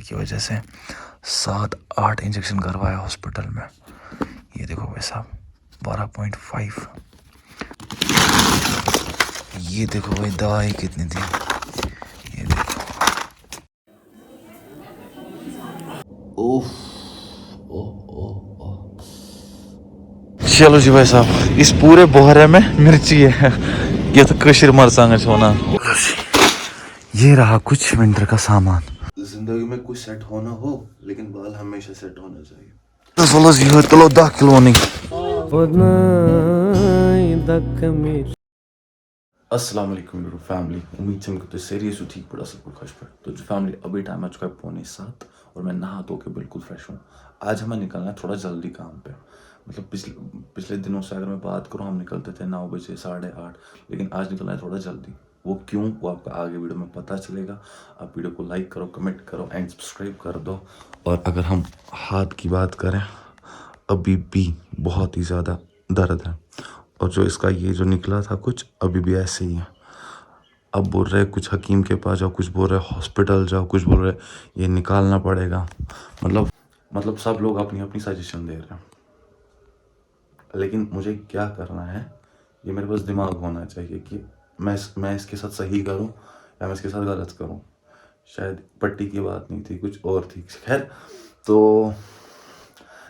की वजह से 7-8 इंजेक्शन करवाया हॉस्पिटल में। ये देखो भाई साहब 12.5। ये देखो भाई दवाई कितनी थी, ये देखो। ओह ओह ओह ओह। चलो जी भाई साहब, इस पूरे बोहरे में मिर्ची है। ये तो कशीर मरचांग होना। ये रहा कुछ विंटर का सामान। जिंदगी में कुछ सेट होना हो लेकिन बाल हमेशा सेट होना चाहिए। चलो 10 किलो नहीं। अस्सलाम वालेकुम मेरी फैमिली, उम्मीद से मुझे सही सु ठीक पड़ा सब खुश पर। तो जो फैमिली अभी टाइम आ चुका है 6:45 और मैं नहा धो के बिल्कुल फ्रेश हूँ। आज हमें निकलना है थोड़ा जल्दी काम पे। मतलब पिछले दिनों से अगर मैं बात करूँ, हम निकलते थे 9 बजे 8:30, लेकिन आज निकलना है थोड़ा जल्दी। वो क्यों, वो आपको आगे वीडियो में पता चलेगा। आप वीडियो को लाइक करो, कमेंट करो एंड सब्सक्राइब कर दो। और अगर हम हाथ की बात करें, अभी भी बहुत ही ज़्यादा दर्द है। और जो इसका ये जो निकला था कुछ अभी भी ऐसे ही है। अब बोल रहे कुछ हकीम के पास जाओ, कुछ बोल रहे हॉस्पिटल जाओ, कुछ बोल रहे ये निकालना पड़ेगा। मतलब सब लोग अपनी अपनी सजेशन दे रहे हैं, लेकिन मुझे क्या करना है ये मेरे पास दिमाग होना चाहिए कि मैं इसके साथ सही करूं या मैं इसके साथ गलत करूं। शायद पट्टी की बात नहीं थी, कुछ और थी। खैर, तो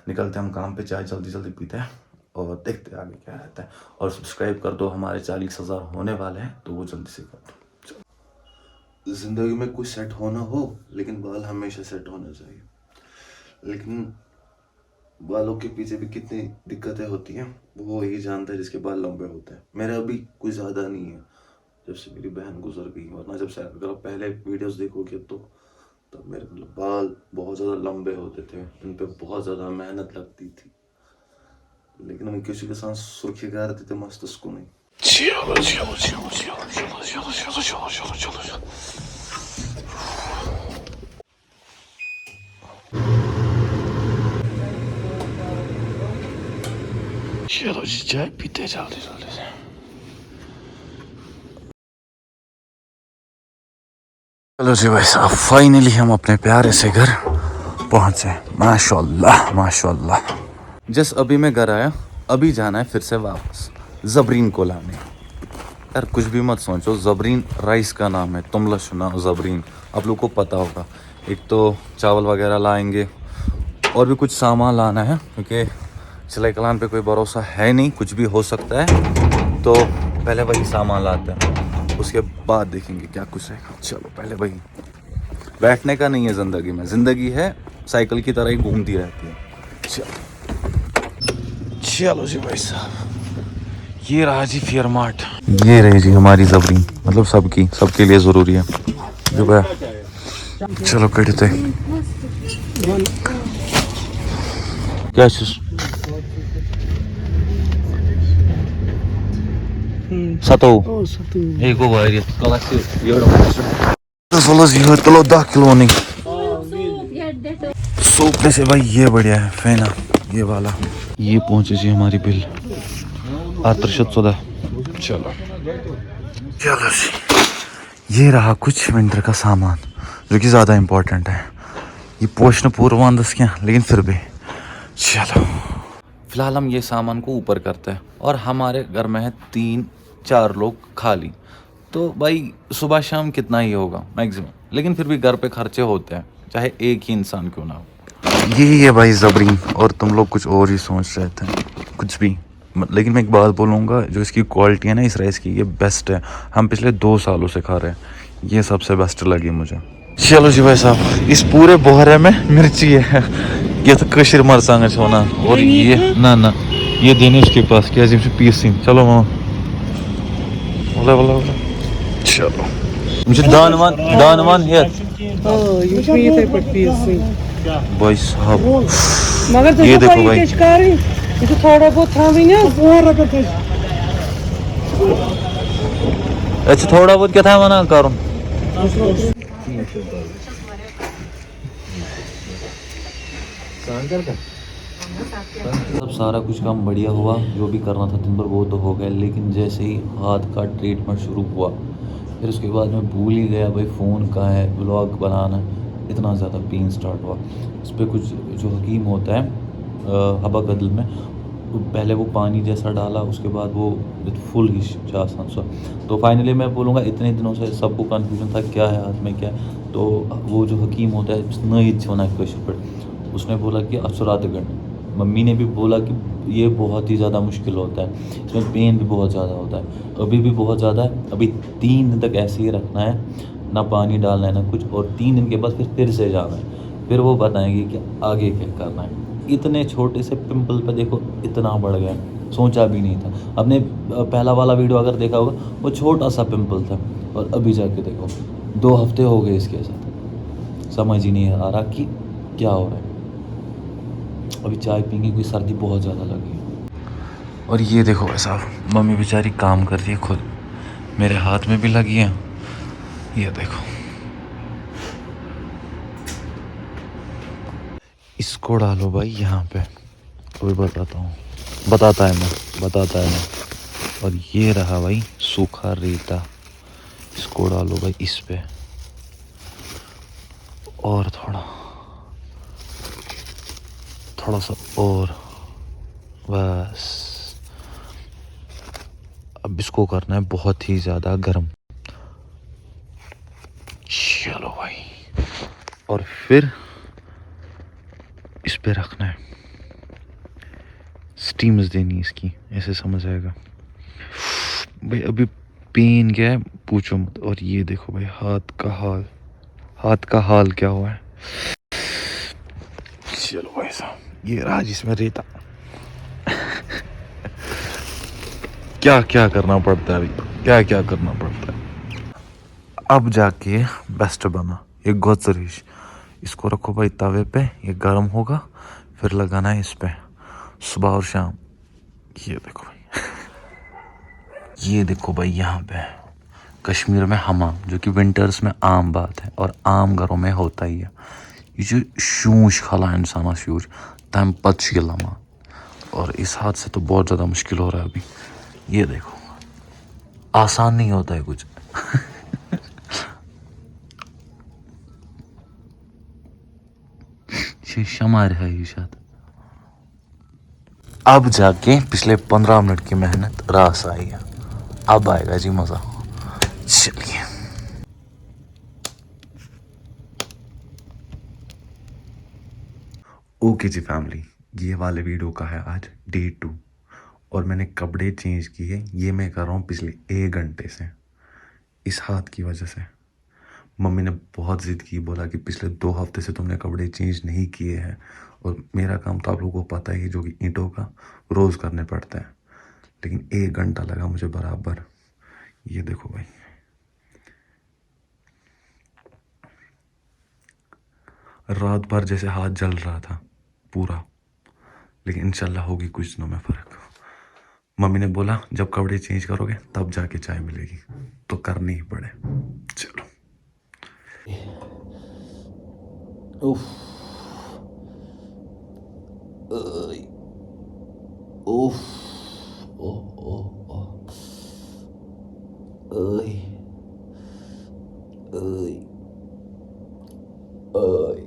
निकलते हम काम पे, चाय जल्दी जल्दी पीते हैं और देखते हैं आगे क्या रहता है। और सब्सक्राइब कर दो, हमारे 40,000 होने वाले हैं तो वो जल्दी से कर दो। जिंदगी में कुछ सेट होना हो लेकिन बाल हमेशा सेट होना चाहिए। लेकिन बालों के पीछे भी कितनी दिक्कतें होती हैं वो ही जानता है जिसके बाल लंबे होते हैं। मेरा अभी कुछ ज़्यादा नहीं है जब से मेरी बहन गुजर गई, वरना जब से अगर आप पहले वीडियोस देखोगे तो तब मेरे बाल बहुत ज़्यादा लंबे होते थे, इन पे बहुत ज़्यादा मेहनत लगती थी। लेकिन हम किसी के साथ सुर्खी गा रहे थे मस्त उसको नहीं। चलो चलो चलो चलो चलो चलो चलो चलो चलो चलो चलो। चलो जी चाय पीते जल्दी जल्दी से। चलो जी भाई साहब, फाइनली हम अपने प्यारे से घर पहुंचे। माशाल्लाह माशाल्लाह। जस्ट अभी मैं घर आया, अभी जाना है फिर से वापस जबरीन को लाने। यार कुछ भी मत सोचो, जबरीन राइस का नाम है, तुमला सुना जबरीन, आप लोग को पता होगा। एक तो चावल वगैरह लाएंगे और भी कुछ सामान लाना है, क्योंकि सिलाई कलान पे कोई भरोसा है नहीं, कुछ भी हो सकता है। तो पहले वही सामान लाते हैं, उसके बाद देखेंगे क्या कुछ है। चलो पहले वही, बैठने का नहीं है ज़िंदगी में, ज़िंदगी है साइकिल की तरह ही घूमती रहती है। चलो जी भाई साहब, ये रहा जी फेयरमार्ट। ये रही जी हमारी जबरीन, मतलब सबके लिए ज़रूरी है जो है। चलो कटते क्या Satu. Oh, satu. Ego bayar kolasi. चलो जी चलो 10 किलो नहीं। सूप में से भाई ये बढ़िया है फेना, ये वाला। ये पहुंचे जी हमारी बिल 814। चलो चलो जी, ये रहा कुछ विंटर का सामान जो कि ज़्यादा इम्पोर्टेंट है। ये पोषण पूर्वांदस क्या, लेकिन फिर भी चलो। फिलहाल हम ये सामान को ऊपर करते हैं और हमारे घर में है 3-4 लोग खाली, तो भाई सुबह शाम कितना ही होगा मैक्सिमम, लेकिन फिर भी घर पे खर्चे होते हैं, चाहे एक ही इंसान क्यों ना हो। यही है भाई जबरीन, और तुम लोग कुछ और ही सोच रहे थे कुछ भी। लेकिन मैं एक बात बोलूँगा, जो इसकी क्वालिटी है ना इस राइस की, ये बेस्ट है। हम पिछले 2 सालों से खा रहे हैं, ये सबसे बेस्ट लगी मुझे। चलो जी भाई साहब, इस पूरे बोहरे में मिर्ची है। ये तो कशीर मरचांग होना। और ये ना ये देने उसके पास क्या जी पीस थी। चलो मामा बोला बोला बोला। चलो मुझे दानवान है भाई साहब। ये देखो भाई, थोड़ा बहुत अच्छा थोड़ा बहुत क्या था मना करूँ। सब सारा कुछ काम बढ़िया हुआ, जो भी करना था दिन भर वो तो हो गया, लेकिन जैसे ही हाथ का ट्रीटमेंट शुरू हुआ फिर उसके बाद मैं भूल ही गया भाई फ़ोन कहाँ है, व्लॉग बनाना। इतना ज़्यादा पेन स्टार्ट हुआ। उस पर कुछ जो हकीम होता है हबा गदल में, पहले वो पानी जैसा डाला, उसके बाद वो फुल ही आसान सा। तो फाइनली मैं बोलूँगा इतने दिनों से सबको कन्फ्यूजन था क्या है हाथ में क्या है। तो वो जो हकीम होता है नई वन पर, उसने बोला कि असुरातगढ़। मम्मी ने भी बोला कि ये बहुत ही ज़्यादा मुश्किल होता है, इसमें पेन भी बहुत ज़्यादा होता है, अभी भी बहुत ज़्यादा है। अभी 3 दिन तक ऐसे ही रखना है, ना पानी डालना है ना कुछ, और 3 दिन के बाद फिर से जाना है, फिर वो बताएंगे कि आगे क्या करना है। इतने छोटे से पिंपल पे देखो इतना बढ़ गया, सोचा भी नहीं था। आपने पहला वाला वीडियो अगर देखा होगा, वो छोटा सा पिंपल था, और अभी जाके देखो 2 हफ्ते हो गए इसके साथ। समझ ही नहीं आ रहा कि क्या हो रहा है। अभी चाय पीएंगे, कोई सर्दी बहुत ज़्यादा लगी है। और ये देखो भाई साहब, मम्मी बेचारी काम कर रही है खुद, मेरे हाथ में भी लगी है। ये देखो, इसको डालो भाई यहाँ पे, कोई बताता है मैं। और ये रहा भाई सूखा रेता, इसको डालो भाई इस पे, और थोड़ा सा और, बस। अब इसको करना है बहुत ही ज़्यादा गर्म। चलो भाई, और फिर इस पे रखना है, स्टीम्स देनी इसकी, ऐसे समझ आएगा भाई। अभी पेन क्या है पूछो मत। और ये देखो भाई हाथ का हाल क्या हुआ है। चलो भाई साहब, ये रहा जिसमें रेता। क्या क्या करना पड़ता है अभी, क्या करना पड़ता है। अब जाके बेस्ट बना ये गोदरेज, इसको रखो भाई तवे पे, ये गर्म होगा, फिर लगाना है इस पे सुबह और शाम। ये देखो भाई ये देखो भाई, यहाँ पे कश्मीर में हमाम, जो कि विंटर्स में आम बात है और आम घरों में होता ही है। ये जो शूश खाला इंसान शूश तम पत लमा, और इस हाथ से तो बहुत ज़्यादा मुश्किल हो रहा है अभी। ये देखो, आसान नहीं होता है कुछ। शमार है ये शायद। अब जाके पिछले 15 मिनट की मेहनत रास आई है, अब आएगा जी मज़ा। चलिए, ओके जी फैमिली, ये वाले वीडियो का है आज डे 2, और मैंने कपड़े चेंज किए। ये मैं कर रहा हूँ पिछले 1 घंटे से, इस हाथ की वजह से। मम्मी ने बहुत ज़िद की, बोला कि पिछले 2 हफ्ते से तुमने कपड़े चेंज नहीं किए हैं, और मेरा काम तो आप लोगों को पता ही है, जो कि ईंटों का रोज़ करने पड़ता है। लेकिन 1 घंटा लगा मुझे बराबर। ये देखो भाई, रात भर जैसे हाथ जल रहा था पूरा, लेकिन इंशाल्लाह होगी कुछ दिनों में फ़र्क। मम्मी ने बोला जब कपड़े चेंज करोगे तब जाके चाय मिलेगी, तो करनी ही पड़े। चलो। उफ, उफ, ओह ओह ओह, ओए ओए ओए।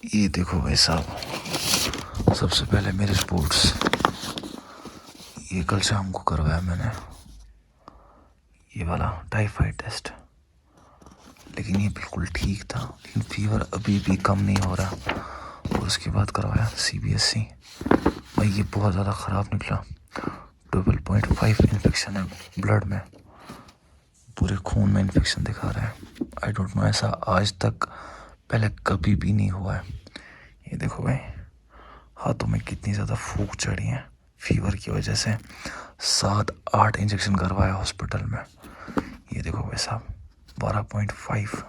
ये देखो भाई साहब, सबसे पहले मेरे स्पोर्ट्स, ये कल शाम को करवाया मैंने, ये वाला टाइफाइड टेस्ट, लेकिन ये बिल्कुल ठीक था, लेकिन फीवर अभी भी कम नहीं हो रहा। और उसके बाद करवाया CBSE, भाई ये बहुत ज़्यादा ख़राब निकला। 12.5 इन्फेक्शन है ब्लड में, पूरे खून में इन्फेक्शन दिखा रहा है। आई डोंट नो, ऐसा आज तक पहले कभी भी नहीं हुआ है। ये देखो भाई, हाथों में कितनी ज़्यादा फूंक चढ़ी है फीवर की वजह से। 7-8 इंजेक्शन करवाया हॉस्पिटल में। ये देखो भाई साहब, 12.5।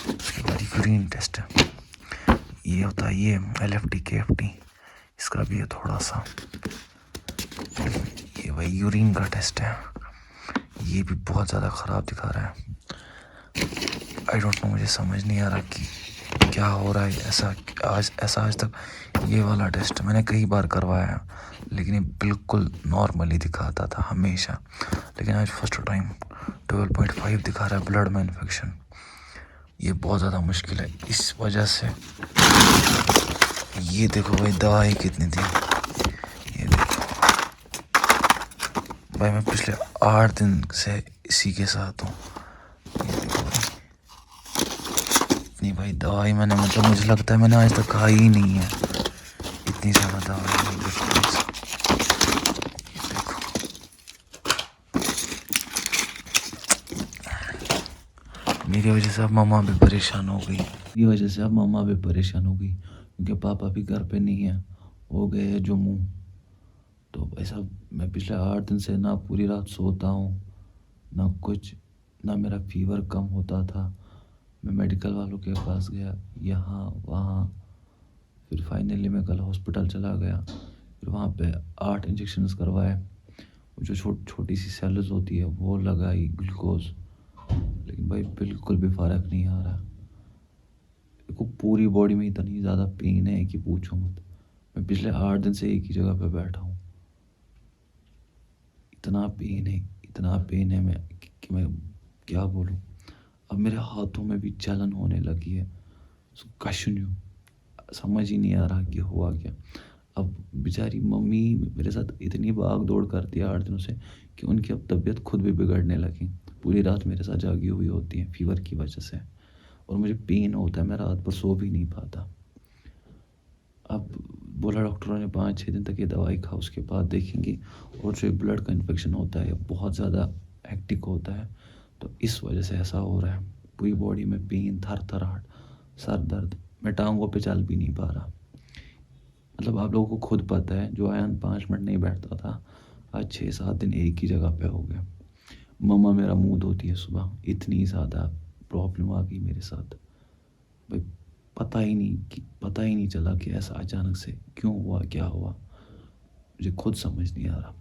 उसके बाद यूरिन टेस्ट है, ये होता है ये LFT KFT, इसका भी है थोड़ा सा। ये भाई यूरिन का टेस्ट है, ये भी बहुत ज़्यादा ख़राब दिखा रहा है। आई डोंट नो, मुझे समझ नहीं आ रहा कि क्या हो रहा है ऐसा? आज तक ये वाला टेस्ट मैंने कई बार करवाया, लेकिन ये बिल्कुल नॉर्मली दिखाता था हमेशा, लेकिन आज फर्स्ट टाइम 12.5 दिखा रहा है ब्लड में इन्फेक्शन। ये बहुत ज़्यादा मुश्किल है इस वजह से। ये देखो भाई दवाई कितनी थी, ये देखो भाई मैं पिछले 8 दिन से इसी के साथ हूँ। ये देखो भाई इतनी भाई दवाई मैंने, मतलब मुझे लगता है मैंने आज तक खाई ही नहीं है, इतनी ज़्यादा दवाई है बिल्कुल। ये देखो मेरी वजह से अब मम्मा भी परेशान हो गई, क्योंकि पापा भी घर पे नहीं है, वो गए हैं जम्मू। तो ऐसा मैं पिछले 8 दिन से ना पूरी रात सोता हूँ ना कुछ, ना मेरा फीवर कम होता था। मैं मेडिकल वालों के पास गया, यहाँ वहाँ, फिर फाइनली मैं कल हॉस्पिटल चला गया, फिर वहाँ पे 8 इंजेक्शन्स करवाए, वो जो छोटी सी सेल्स होती है वो लगाई, ग्लूकोज, लेकिन भाई बिल्कुल भी फ़र्क नहीं आ रहा। देखो पूरी बॉडी में इतनी ज़्यादा पेन है कि पूछो मत। मैं पिछले 8 दिन से एक ही जगह पे बैठा हूँ, इतना पेन है मैं कि मैं क्या बोलूँ। अब मेरे हाथों में भी जलन होने लगी है, कशुन्यू, समझ ही नहीं आ रहा कि हुआ क्या। अब बेचारी मम्मी मेरे साथ इतनी भाग दौड़ करती है 8 दिनों से कि उनकी अब तबीयत खुद भी बिगड़ने लगी। पूरी रात मेरे साथ जागी हुई होती है फीवर की वजह से, और मुझे पेन होता है, मैं रात भर सो भी नहीं पाता। अब बोला डॉक्टरों ने 5-6 दिन तक ये दवाई खाओ, उसके बाद देखेंगे। और जो ब्लड का इन्फेक्शन होता है बहुत ज़्यादा हेक्टिक होता है, तो इस वजह से ऐसा हो रहा है। पूरी बॉडी में पेन, थरथराहट, सर दर्द, मैं टांगों पे चल भी नहीं पा रहा। मतलब आप लोगों को खुद पता है, जो आयन 5 मिनट नहीं बैठता था, आज 6-7 दिन एक ही जगह पे हो गया। मम्मा मेरा मुंह धोती है सुबह, इतनी ज़्यादा प्रॉब्लम आ गई मेरे साथ भाई। पता ही नहीं चला कि ऐसा अचानक से क्यों हुआ, क्या हुआ, मुझे खुद समझ नहीं आ रहा।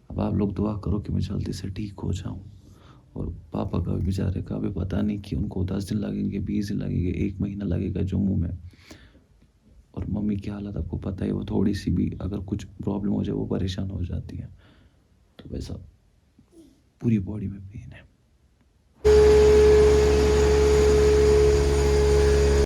अब आप लोग दुआ करो कि मैं जल्दी से ठीक हो जाऊं। और पापा का भी, बेचारे का भी पता नहीं कि उनको 10 दिन लगेंगे, 20 दिन लगेंगे, 1 महीना लगेगा जम्मू में। और मम्मी की हालत आपको पता है, वो थोड़ी सी भी अगर कुछ प्रॉब्लम हो जाए वो परेशान हो जाती है। तो वैसा पूरी बॉडी में पेन है।